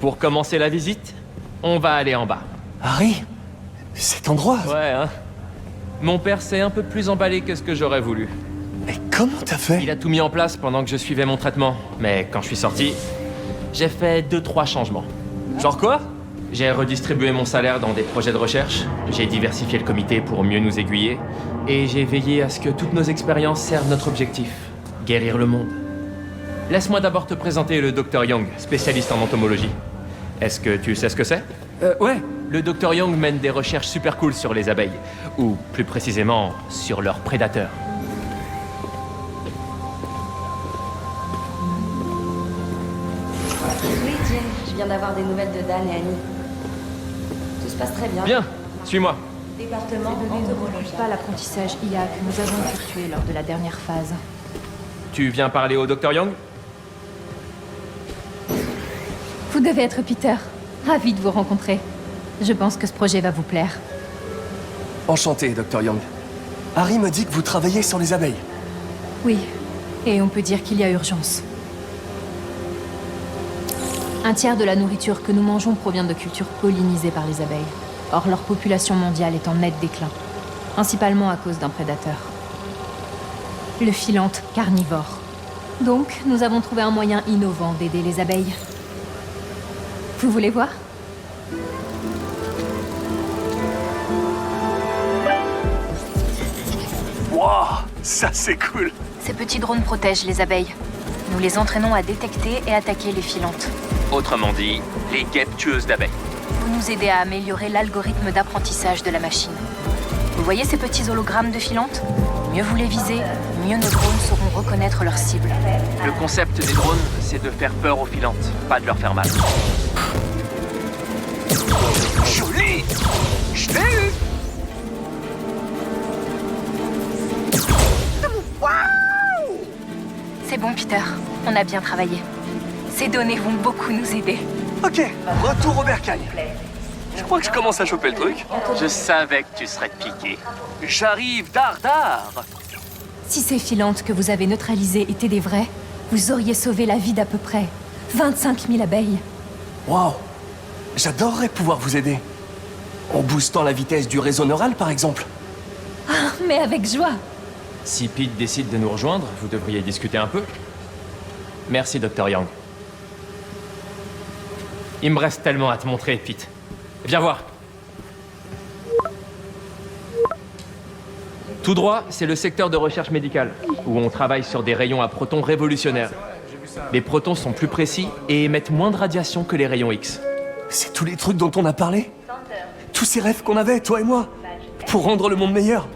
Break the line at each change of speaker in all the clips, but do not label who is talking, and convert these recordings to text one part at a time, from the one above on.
Pour commencer la visite, on va aller en bas.
Harry, cet endroit...
Ouais, hein. Mon père s'est un peu plus emballé que ce que j'aurais voulu.
Mais comment t'as fait?
Il a tout mis en place pendant que je suivais mon traitement. Mais quand je suis sorti, j'ai fait 2-3 changements. Genre quoi? J'ai redistribué mon salaire dans des projets de recherche, j'ai diversifié le comité pour mieux nous aiguiller, et j'ai veillé à ce que toutes nos expériences servent notre objectif, guérir le monde. Laisse-moi d'abord te présenter le Dr Young, spécialiste en entomologie. Est-ce que tu sais ce que c'est? Ouais. Le Dr Young mène des recherches super cool sur les abeilles, ou plus précisément, sur leurs prédateurs.
Oui, Jill, je viens d'avoir des nouvelles de Dan et Annie. Tout se passe très bien.
Bien, suis-moi.
Département entomologie.
Pas l'apprentissage IA que nous avons effectué lors de la dernière phase.
Tu viens parler au Dr Young?
Vous devez être Peter. Ravi de vous rencontrer. Je pense que ce projet va vous plaire.
Enchanté, Dr Young. Harry me dit que vous travaillez sur les abeilles.
Oui, et on peut dire qu'il y a urgence. Un tiers de la nourriture que nous mangeons provient de cultures pollinisées par les abeilles. Or, leur population mondiale est en net déclin, principalement à cause d'un prédateur. Le philanthe carnivore. Donc, nous avons trouvé un moyen innovant d'aider les abeilles. Vous voulez voir ?
Wow, ça c'est cool.
Ces petits drones protègent les abeilles. Nous les entraînons à détecter et attaquer les filantes.
Autrement dit, les guêpes tueuses d'abeilles.
Vous nous aidez à améliorer l'algorithme d'apprentissage de la machine. Vous voyez ces petits hologrammes de filantes ? Mieux vous les visez, mieux nos drones sauront reconnaître leur cible.
Le concept des drones, c'est de faire peur aux filantes, pas de leur faire mal.
Joli! Je t'ai eu!
C'est bon, Peter. On a bien travaillé. Ces données vont beaucoup nous aider.
Ok, retour au bercail. Je crois que je commence à choper le truc.
Je savais que tu serais piqué.
J'arrive, dard.
Si ces filantes que vous avez neutralisées étaient des vraies, vous auriez sauvé la vie d'à peu près 25 000 abeilles.
Waouh! J'adorerais pouvoir vous aider. En boostant la vitesse du réseau neural, par exemple.
Ah, mais avec joie.
Si Pete décide de nous rejoindre, vous devriez discuter un peu. Merci, Dr Young. Il me reste tellement à te montrer, Pete. Viens voir. Tout droit, c'est le secteur de recherche médicale, où on travaille sur des rayons à protons révolutionnaires. Les protons sont plus précis et émettent moins de radiation que les rayons X.
C'est tous les trucs dont on a parlé? Tous ces rêves qu'on avait, toi et moi, pour rendre le monde meilleur.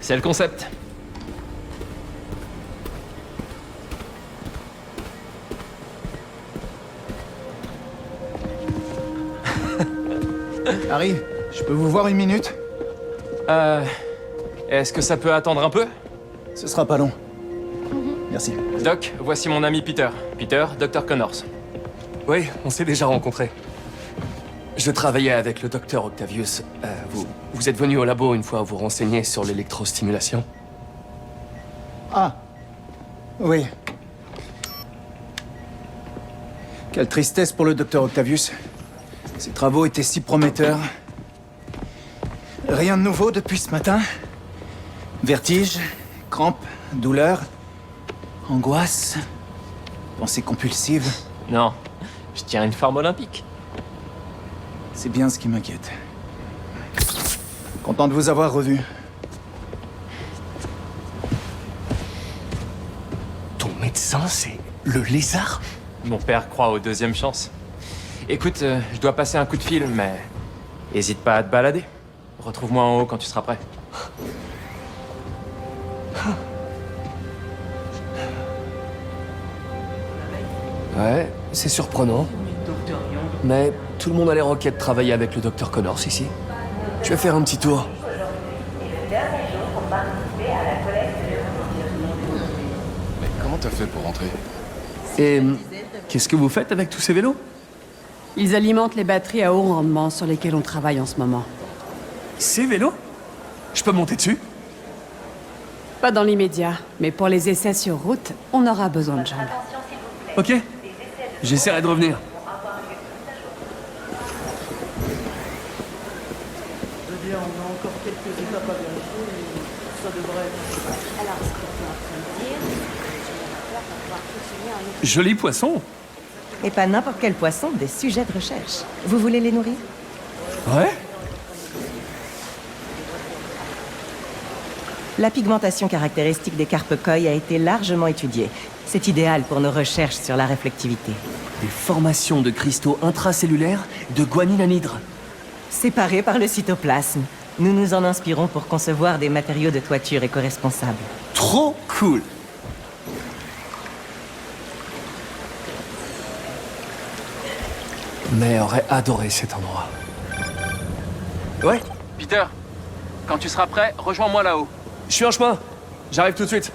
C'est le concept.
Harry, je peux vous voir une minute?
Est-ce que ça peut attendre un peu?
Ce sera pas long. Merci.
Doc, voici mon ami Peter. Peter, Dr Connors.
Oui, on s'est déjà rencontrés. Je travaillais avec le docteur Octavius. Vous êtes venu au labo une fois vous renseigner sur l'électrostimulation?
Ah. Oui. Quelle tristesse pour le docteur Octavius. Ses travaux étaient si prometteurs. Rien de nouveau depuis ce matin. Vertige, crampes, douleurs, angoisse, pensées compulsives.
Non, je tiens une forme olympique.
C'est bien ce qui m'inquiète. Content de vous avoir revu.
Ton médecin, c'est le lézard?
Mon père croit aux deuxièmes chances. Écoute, je dois passer un coup de fil, mais hésite pas à te balader. Retrouve-moi en haut quand tu seras prêt.
Ouais, c'est surprenant. Mais tout le monde a l'air ok de travailler avec le docteur Connors ici. Je vais faire un petit tour.
Mais comment t'as fait pour rentrer?
Et qu'est-ce que vous faites avec tous ces vélos?
Ils alimentent les batteries à haut rendement sur lesquelles on travaille en ce moment.
Ces vélos? Je peux monter dessus?
Pas dans l'immédiat, mais pour les essais sur route, on aura besoin de jambes.
Ok. J'essaierai de revenir.
Bien, on a encore quelques étapes à vérifier, mais ça devrait être...
Alors, ce que tu es en train de dire, c'est que le générateur va pouvoir fonctionner en équilibre.
Joli poisson.
Et pas n'importe quel poisson, des sujets de recherche. Vous voulez les nourrir?
Ouais.
La pigmentation caractéristique des carpes koi a été largement étudiée. C'est idéal pour nos recherches sur la réflectivité.
Des formations de cristaux intracellulaires de guanine anhydre.
Séparés par le cytoplasme, nous nous en inspirons pour concevoir des matériaux de toiture éco-responsables.
Trop cool. Mais aurait adoré cet endroit. Ouais,
Peter, quand tu seras prêt, rejoins-moi là-haut.
je suis en chemin. J'arrive tout de suite.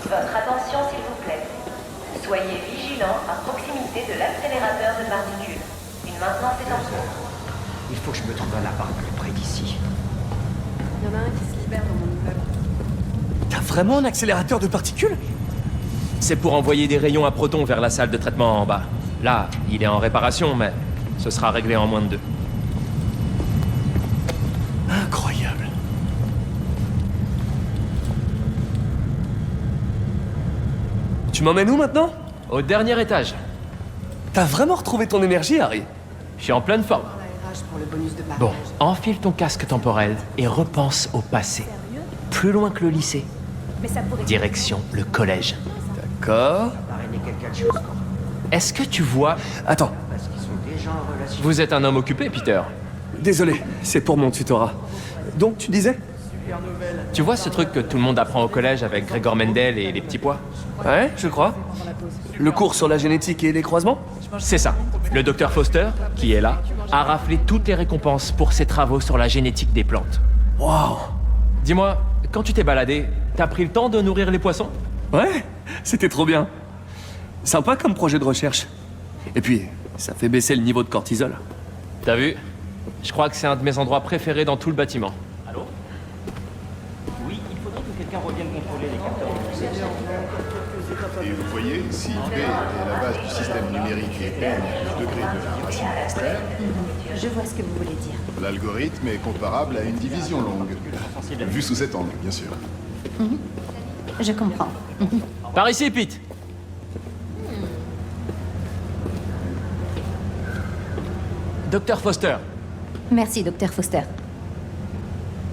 Votre attention, s'il vous plaît. Soyez vigilants à proximité de l'accélérateur de particules. Une maintenance est en cours.
Il faut que je me trouve un appart plus près d'ici.
Il y en a un qui se libère dans mon immeuble.
T'as vraiment un accélérateur de particules?
C'est pour envoyer des rayons à protons vers la salle de traitement en bas. Là, il est en réparation, mais ce sera réglé en moins de 2.
Incroyable. Tu m'emmènes où maintenant?
Au dernier étage.
T'as vraiment retrouvé ton énergie, Harry?
Je suis en pleine forme.
La RH pour le bonus de partage.
Bon, enfile ton casque temporel et repense au passé. Plus loin que le lycée. Direction le collège.
D'accord.
Parrainer quelqu'un de chose, quoi.
Est-ce que tu vois...
Attends,
Parce qu'ils sont déjà en relation.
Vous êtes un homme occupé, Peter.
désolé, c'est pour mon tutorat. Donc, tu disais?
Tu vois ce truc que tout le monde apprend au collège avec Gregor Mendel et les petits pois?
Ouais, je crois. Le cours sur la génétique et les croisements?
C'est ça. Le docteur Foster, qui est là, a raflé toutes les récompenses pour ses travaux sur la génétique des plantes.
Waouh!
Dis-moi, quand tu t'es baladé, t'as pris le temps de nourrir les poissons?
Ouais, c'était trop bien. Sympa comme projet de recherche. Et puis, ça fait baisser le niveau de cortisol.
T'as vu? Je crois que c'est un de mes endroits préférés dans tout le bâtiment.
Allô? Oui, il faudrait que quelqu'un revienne contrôler les capteurs de l'usage.
Et vous voyez, si B est la base du système numérique et N le degré de la racine extraire,
Je vois ce que vous voulez dire.
l'algorithme est comparable à une division longue. Vu sous cet angle, bien sûr.
Je comprends.
Par ici, Pete. Docteur Foster.
Merci, docteur Foster.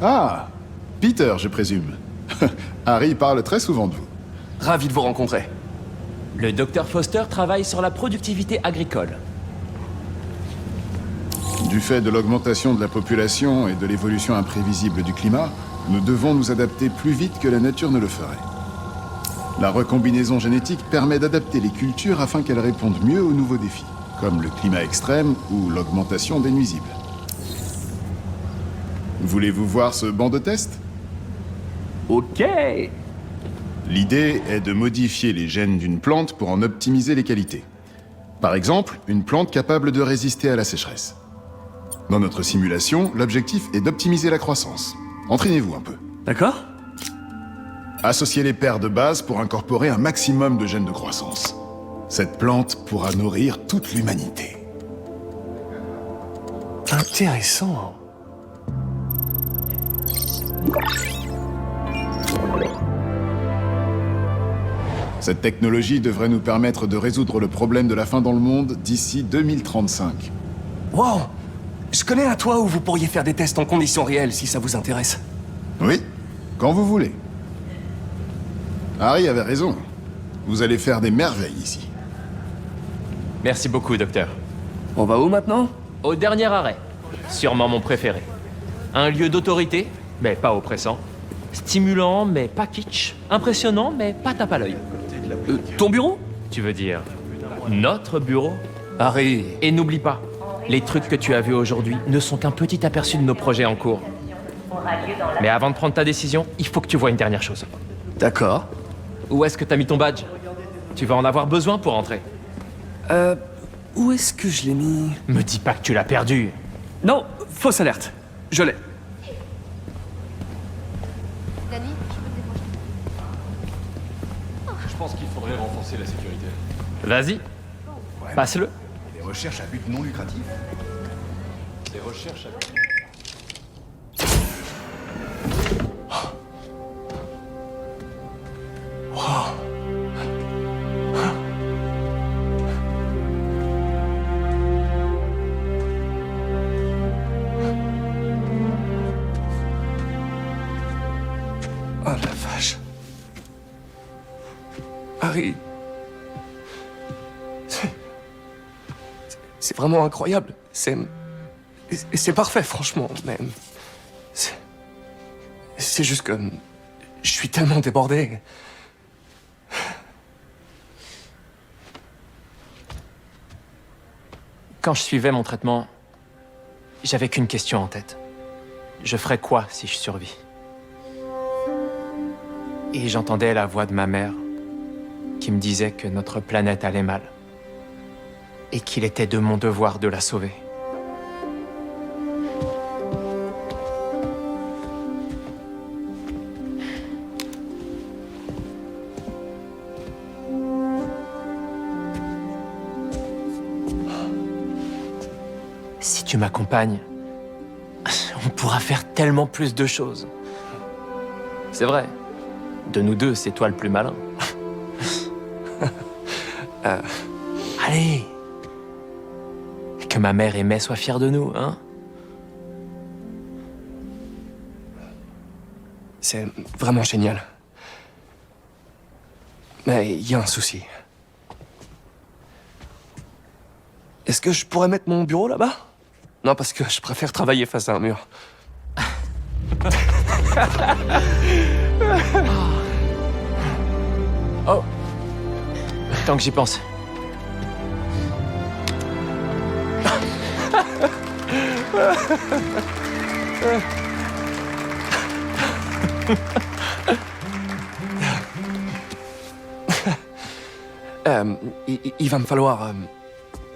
Ah, Peter, je présume. Harry parle très souvent de vous.
Ravi de vous rencontrer.
Le docteur Foster travaille sur la productivité agricole.
Du fait de l'augmentation de la population et de l'évolution imprévisible du climat, nous devons nous adapter plus vite que la nature ne le ferait. La recombinaison génétique permet d'adapter les cultures afin qu'elles répondent mieux aux nouveaux défis, comme le climat extrême ou l'augmentation des nuisibles. Voulez-vous voir ce banc de test?
Ok.
L'idée est de modifier les gènes d'une plante pour en optimiser les qualités. Par exemple, une plante capable de résister à la sécheresse. Dans notre simulation, l'objectif est d'optimiser la croissance. Entraînez-vous un peu.
D'accord?
Associez les paires de base pour incorporer un maximum de gènes de croissance. Cette plante pourra nourrir toute l'humanité.
Intéressant.
Cette technologie devrait nous permettre de résoudre le problème de la faim dans le monde d'ici 2035.
Wow! Je connais un toit où vous pourriez faire des tests en conditions réelles si ça vous intéresse.
Oui, quand vous voulez. Harry avait raison. Vous allez faire des merveilles ici.
Merci beaucoup, docteur.
On va où maintenant?
Au dernier arrêt. Sûrement mon préféré. Un lieu d'autorité, mais pas oppressant. Stimulant, mais pas kitsch. Impressionnant, mais pas tape à l'œil.
Ton bureau?
Tu veux dire notre bureau?
Harry.
Et n'oublie pas, les trucs que tu as vus aujourd'hui ne sont qu'un petit aperçu de nos projets en cours.
Aura lieu dans la...
Mais avant de prendre ta décision, il faut que tu vois une dernière chose.
D'accord.
Où est-ce que t'as mis ton badge? Tu vas en avoir besoin pour entrer.
Où est-ce que je l'ai mis?
Me dis pas que tu l'as perdu.
Non, fausse alerte. Je l'ai.
Danny, je peux te déranger?
Je pense qu'il faudrait renforcer la sécurité.
Vas-y, passe-le.
Des recherches à but non lucratif.
Des recherches à but...
Oh la vache. Harry. C'est vraiment incroyable. C'est parfait, franchement, mais... C'est juste que... Je suis tellement débordé.
Quand je suivais mon traitement, j'avais qu'une question en tête. Je ferais quoi si je survis? Et j'entendais la voix de ma mère qui me disait que notre planète allait mal et qu'il était de mon devoir de la sauver. Si tu m'accompagnes, on pourra faire tellement plus de choses. C'est vrai. De nous deux, c'est toi le plus malin. Allez! Que ma mère et May soient fiers de nous, hein?
C'est vraiment génial. Mais il y a un souci. Est-ce que je pourrais mettre mon bureau là-bas? Non, parce que je préfère travailler face à un mur.
Oh! Tant que j'y pense.
Il va me falloir...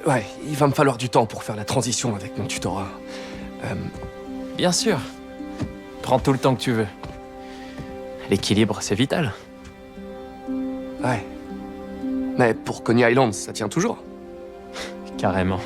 ouais, il va me falloir du temps pour faire la transition avec mon tutorat.
Bien sûr. Prends tout le temps que tu veux. L'équilibre, c'est vital.
Ouais. Mais pour Coney Island, ça tient toujours.
Carrément.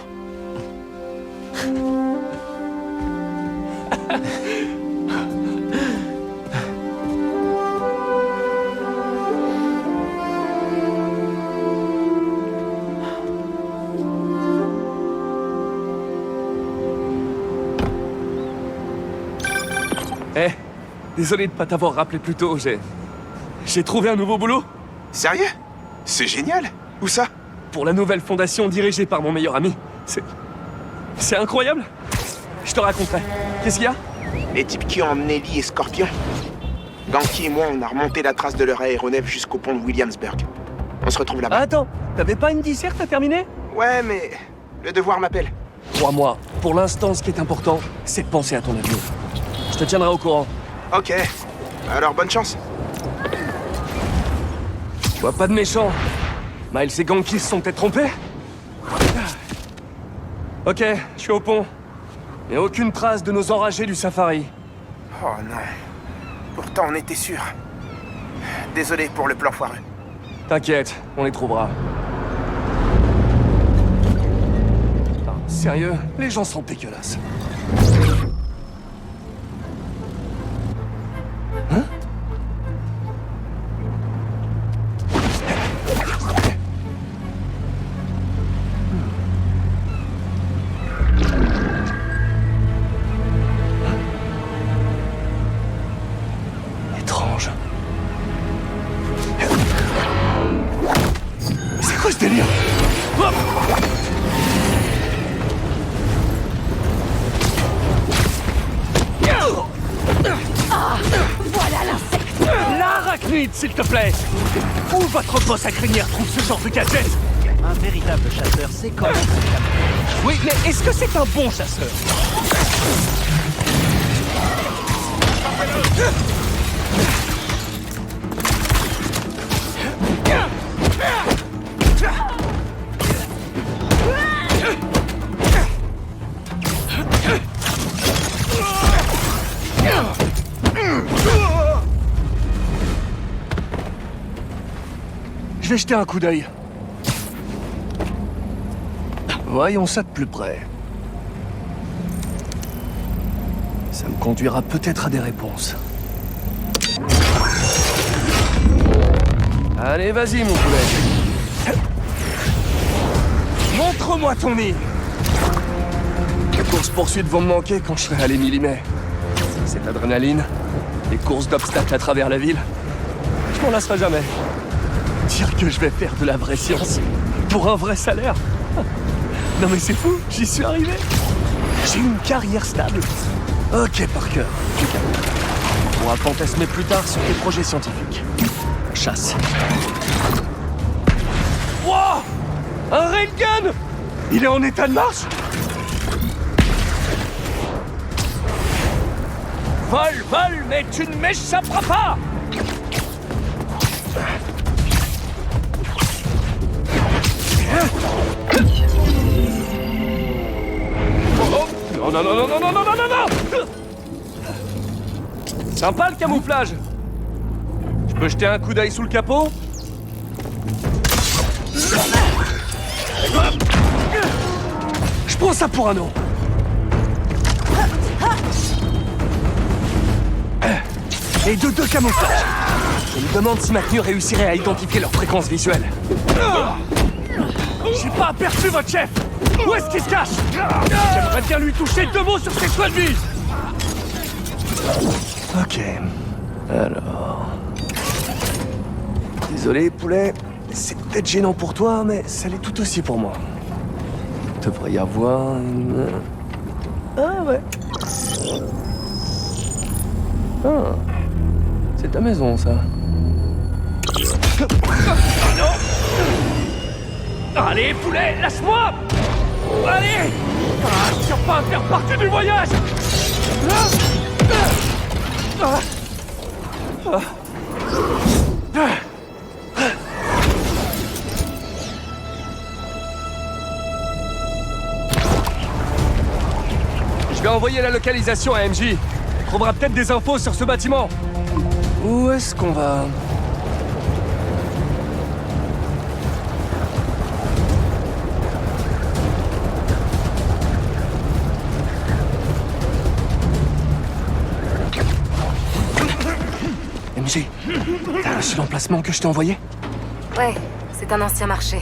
Eh, désolé de pas t'avoir rappelé plus tôt, j'ai trouvé un nouveau boulot.
Sérieux? C'est génial. Où ça?
Pour la nouvelle fondation dirigée par mon meilleur ami. C'est incroyable. Je te raconterai. Qu'est-ce qu'il y a?
Les types qui ont emmené Lee et Scorpion. Ganki et moi, on a remonté la trace de leur aéronef jusqu'au pont de Williamsburg. On se retrouve là-bas.
Attends, t'avais pas une disserte à terminer?
Ouais, mais le devoir m'appelle.
Crois-moi, pour l'instant, ce qui est important, c'est de penser à ton avenir. Je te tiendrai au courant.
Ok. Alors, bonne chance.
Je vois pas de méchants. Miles et Ganki se sont peut-être trompés? Ok, je suis au pont. Et aucune trace de nos enragés du safari.
Oh non. Pourtant, on était sûr. Désolé pour le plan foireux.
T'inquiète, on les trouvera. Ah, sérieux, les gens sont dégueulasses. Hein? Étrange. C'est quoi ce délire? Hop!
Voilà l'insecte!
L'arachnide, s'il te plaît! Où votre boss à crinière trouve ce genre de gadget?
Un véritable chasseur, c'est quand même un chasseur.
Oui, mais est-ce que c'est un bon chasseur? Je vais jeter un coup d'œil. Voyons ça de plus près. Ça me conduira peut-être à des réponses. Allez, vas-y, mon poulet. Montre-moi ton nid. Les courses-poursuites vont me manquer quand je serai à l'Émilie-May. Cette adrénaline, les courses d'obstacles à travers la ville, je m'en lasserai jamais. Dire que je vais faire de la vraie science pour un vrai salaire. Non mais c'est fou, j'y suis arrivé. J'ai une carrière stable. Ok, Parker. On pourra fantasmer plus tard sur tes projets scientifiques. Chasse. Wow! Un railgun! Il est en état de marche? Vole, mais tu ne m'échapperas pas! Oh, non! Sympa le camouflage! Je peux jeter un coup d'œil sous le capot? Je prends ça pour un nom. Et deux camouflages. Je me demande si ma tenue réussirait à identifier leur fréquence visuelle. J'ai pas aperçu votre chef. Où est-ce qu'il se cache? J'aimerais bien lui toucher 2 mots sur ses choix de vie. Ok. Alors... Désolé, poulet. C'est peut-être gênant pour toi, mais ça l'est tout aussi pour moi. Il devrait y avoir une... Ah ouais. Ah. C'est ta maison, ça. Non! Allez, poulet, lâche-moi! Allez! Tiens pas à faire partie du voyage! Je vais envoyer la localisation à MJ. On trouvera peut-être des infos sur ce bâtiment. Où est-ce qu'on va? MJ, t'as reçu l'emplacement que je t'ai envoyé?
Ouais, c'est un ancien marché.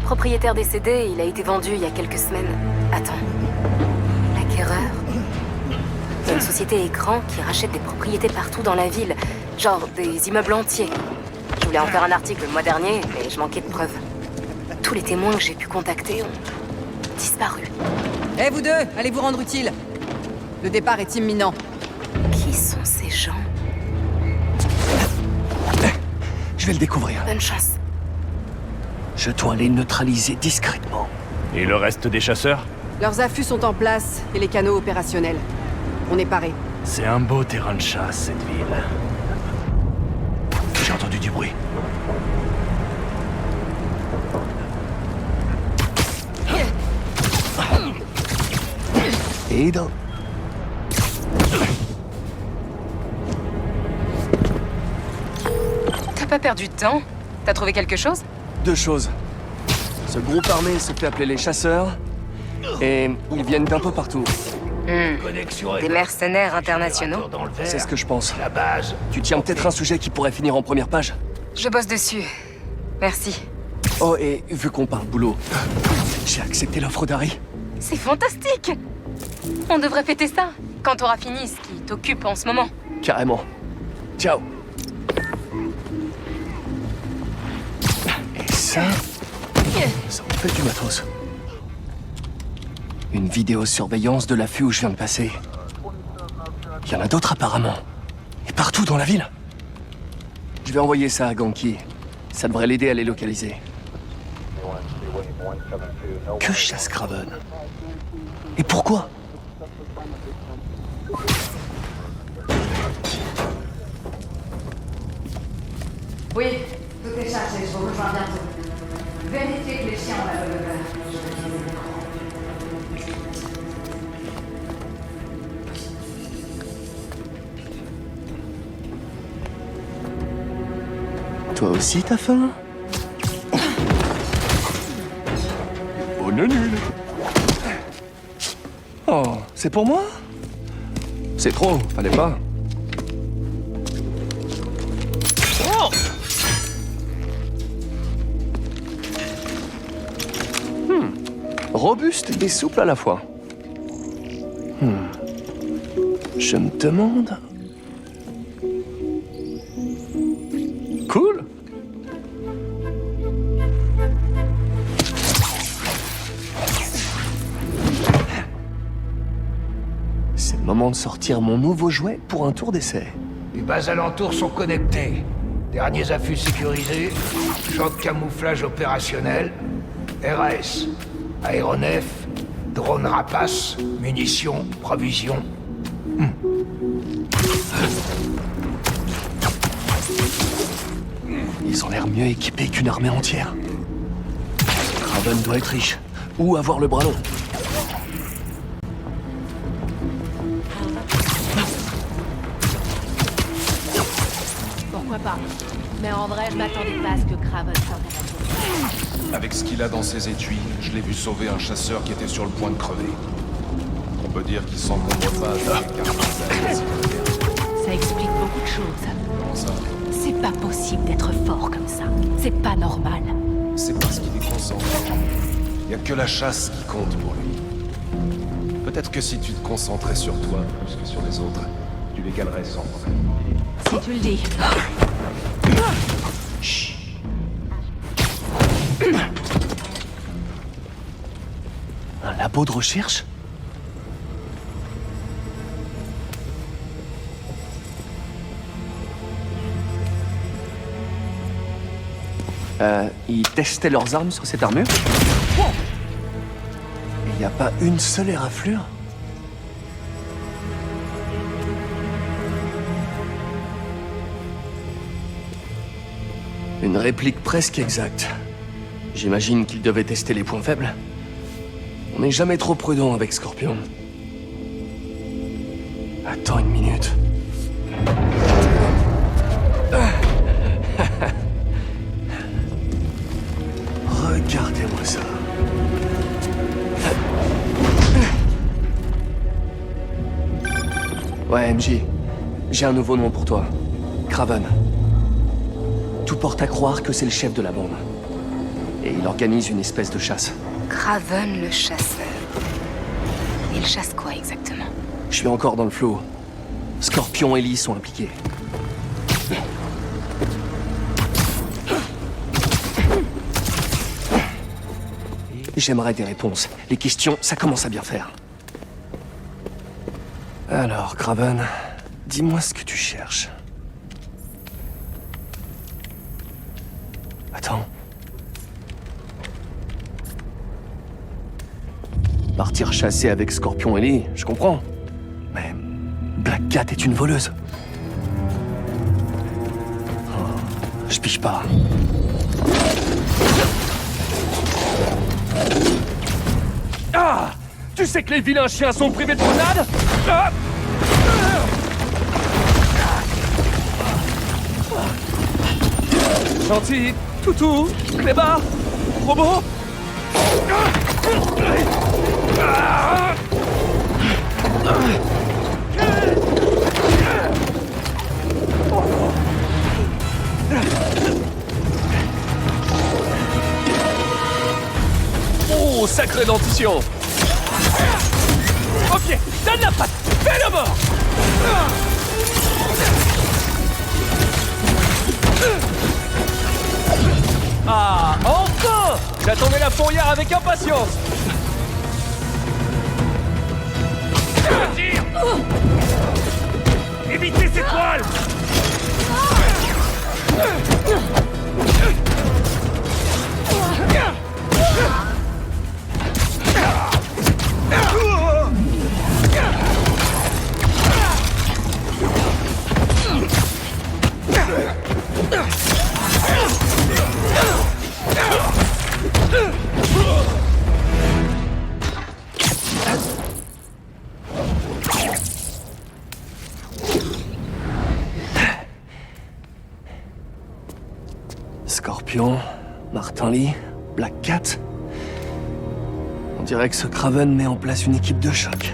Propriétaire décédé, il a été vendu il y a quelques semaines. Attends. L'acquéreur? C'est une société écran qui rachète des propriétés partout dans la ville. Genre des immeubles entiers. Je voulais en faire un article le mois dernier, mais je manquais de preuves. Tous les témoins que j'ai pu contacter ont disparu.
Eh vous deux, allez vous rendre utile. Le départ est imminent.
Qui sont ces gens?
Je vais le découvrir.
Bonne chance.
Je dois les neutraliser discrètement.
Et le reste des chasseurs?
Leurs affûts sont en place et les canaux opérationnels. On est parés.
C'est un beau terrain de chasse, cette ville. J'ai entendu du bruit.
Et dans...
T'as pas perdu de temps? T'as trouvé quelque chose?
2 choses. Ce groupe armé se fait appeler les chasseurs. Et ils viennent d'un peu partout.
Des mercenaires internationaux?
C'est ce que je pense. Tu tiens peut-être un sujet qui pourrait finir en première page?
Je bosse dessus. Merci.
Oh, et vu qu'on parle boulot, j'ai accepté l'offre d'Harry.
C'est fantastique! On devrait fêter ça, quand t'auras fini ce qui t'occupe en ce moment.
Carrément. Ciao. Et ça me fait du matos. Une vidéosurveillance de l'affût où je viens de passer. Il y en a d'autres apparemment. Et partout dans la ville. Je vais envoyer ça à Ganki. Ça devrait l'aider à les localiser. Que chasse Craven? Et pourquoi?
Oui, tout est chargé, je vous rejoins bientôt. Vérifiez que les chiens ont la bonne odeur.
Toi aussi, t'as faim? nul. Oh, c'est pour moi? C'est trop, fallait pas. Robuste et souple à la fois. Je me demande... Cool. C'est le moment de sortir mon nouveau jouet pour un tour d'essai.
Les bases alentours sont connectées. Derniers affûts sécurisés, champ de camouflage opérationnel, RAS, aéronef, drone rapace, munitions, provisions.
Ils ont l'air mieux équipés qu'une armée entière. Kraven doit être riche. Ou avoir le bras long.
Pourquoi pas? Mais en vrai, je m'attendais pas à ce que Kraven sorte à la.
Avec ce qu'il a dans ses étuis, je l'ai vu sauver un chasseur qui était sur le point de crever. On peut dire qu'il s'encombre pas avec un caractère.
Ça explique beaucoup de choses.
Comment ça?
C'est pas possible d'être fort comme ça. C'est pas normal.
C'est parce qu'il est concentré. Il y a que la chasse qui compte pour lui. Peut-être que si tu te concentrais sur toi plus que sur les autres, tu les gagnerais sans problème.
Si tu le dis.
Chut. Un labo de recherche? Ils testaient leurs armes sur cette armure? Il n'y a pas une seule éraflure? Une réplique presque exacte. J'imagine qu'ils devaient tester les points faibles. On n'est jamais trop prudent avec Scorpion. Attends une minute. Regardez-moi ça. Ouais, MJ. J'ai un nouveau nom pour toi. Kraven. Tout porte à croire que c'est le chef de la bande. Et il organise une espèce de chasse.
Kraven le chasseur. Il chasse quoi exactement?
Je suis encore dans le flou. Scorpion et Lee sont impliqués. J'aimerais des réponses. Les questions, ça commence à bien faire. Alors, Kraven, dis-moi ce que tu cherches. Attends. Partir chasser avec Scorpion et Lee, je comprends. Mais Black Cat est une voleuse. Oh, je pige pas. Ah! Tu sais que les vilains chiens sont privés de grenades? Ah! Gentil, toutou, clébard, robot. Oh, sacrée dentition. Ok, donne la patte, fais le mort. Ah, enfin! J'attendais la fourrière avec impatience. Tire! Évitez ces toiles! Scorpion, Martin Lee, Black Cat. dirait que ce Kraven met en place une équipe de choc.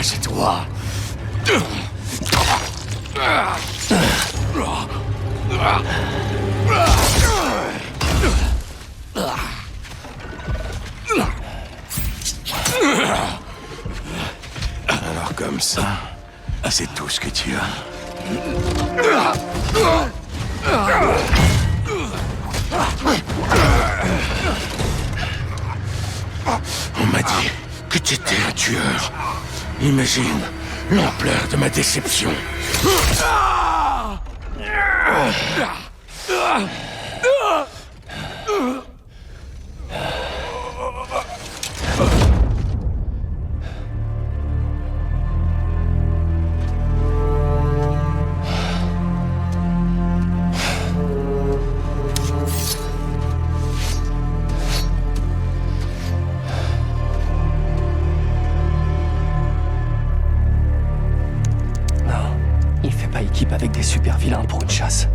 C'est toi. Alors comme ça, c'est tout ce que tu as. On m'a dit que tu étais un tueur. Imagine l'ampleur de ma déception.
Équipe avec des super vilains pour une chasse.